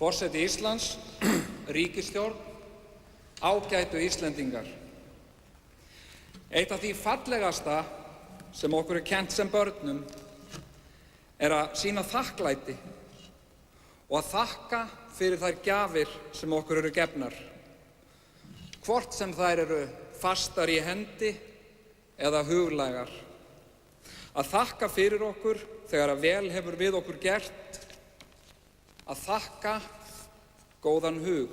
Forseti Íslands, ríkisstjórn, ágætu Íslendingar. Eitt af því fallegasta sem okkur kennt sem börnum að sýna þakklæti og að þakka fyrir þær gjafir sem okkur eru gefnar, hvort sem þær eru fastar í hendi eða huglægar. Að þakka fyrir okkur þegar vel hefur við okkur gert, að þakka góðan hug.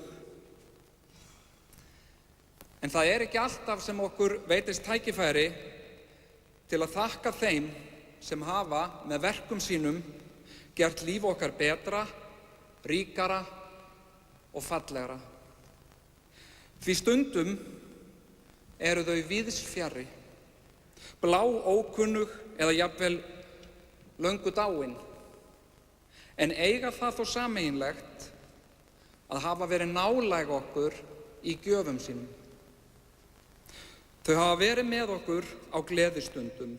En það ekki alltaf sem okkur veitist tækifæri til að þakka þeim sem hafa með verkum sínum gert líf okkar betra, ríkara og fallegra. Því stundum eru þau víðs fjarri, blá ókunnug eða jafnvel löngu dáin, en eiga það þó sameiginlegt að hafa verið nálæg okkur í gjöfum sínum. Þau hafa verið með okkur á gleðistundum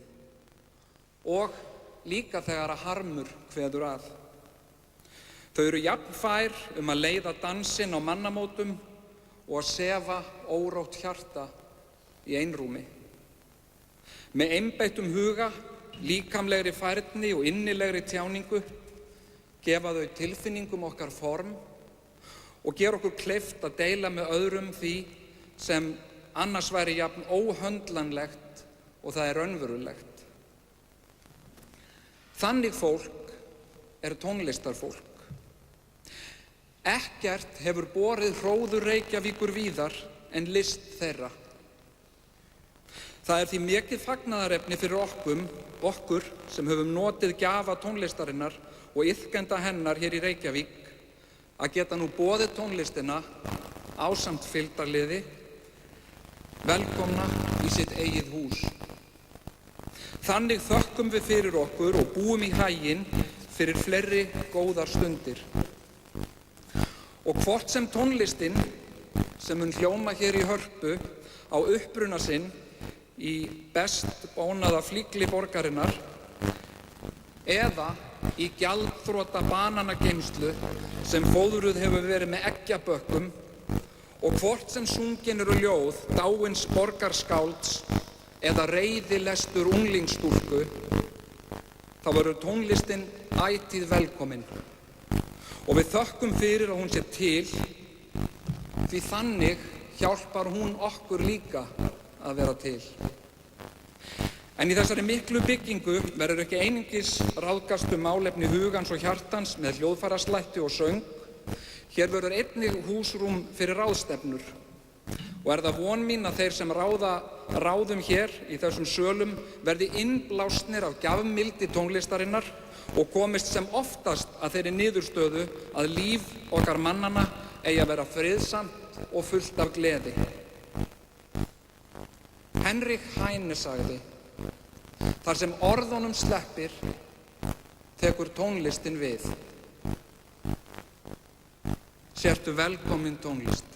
og líka þegar að harmur kveður að. Þau eru jafnfær að leiða dansinn á mannamótum og að sefa órótt hjarta í einrúmi. Með einbeittum huga, líkamlegri færni og innilegri tjáningu gefa þau tilfinningum okkar form og gera okkur kleift að deila með öðrum því sem annars væri jafn óhöndlanlegt og það raunverulegt. Þannig fólk tónlistarfólk. Ekkert hefur borið hróður Reykjavíkur víðar en list þeirra. Það því mikið fagnaðarefni fyrir okkur sem höfum notið gjafa tónlistarinnar og iðkenda hennar hér í Reykjavík að geta nú boðið tónlistina ásamt fylgdarliði velkomna í sitt eigið hús. Þannig þökkum við fyrir okkur og búum í haginn fyrir fleiri góðar stundir. Og hvort sem tónlistin sem mun hljóma hér í Hörpu á uppruna sinn í best bónaða flíkli borgarinnar eða í gjaldþrota bananageymslu sem fóðruð hefur verið með eggjabökkum og hvort sem sungin eru ljóð dáins borgarskálds eða reiðilestur unglingsstúlku, þá verður tónlistin ætíð velkomin. Og við þökkum fyrir að hún sé til, því þannig hjálpar hún okkur líka að vera til. En í þessari miklu byggingu verður ekki einungis ráðgast málefni hugans og hjartans með hljóðfæraslætti og söng. Hér verður einnig húsrúm fyrir ráðstefnur. Og það von mín að þeir sem ráðum hér í þessum sölum verði innblásnir af gjafmildi tónlistarinnar og komist sem oftast að þeirri niðurstöðu að líf okkar mannanna eigi að vera friðsamt og fullt af gleði. Henrik Heine sagði: þar sem orðunum sleppir, tekur tónlistin við. Sértu velkomin tónlist.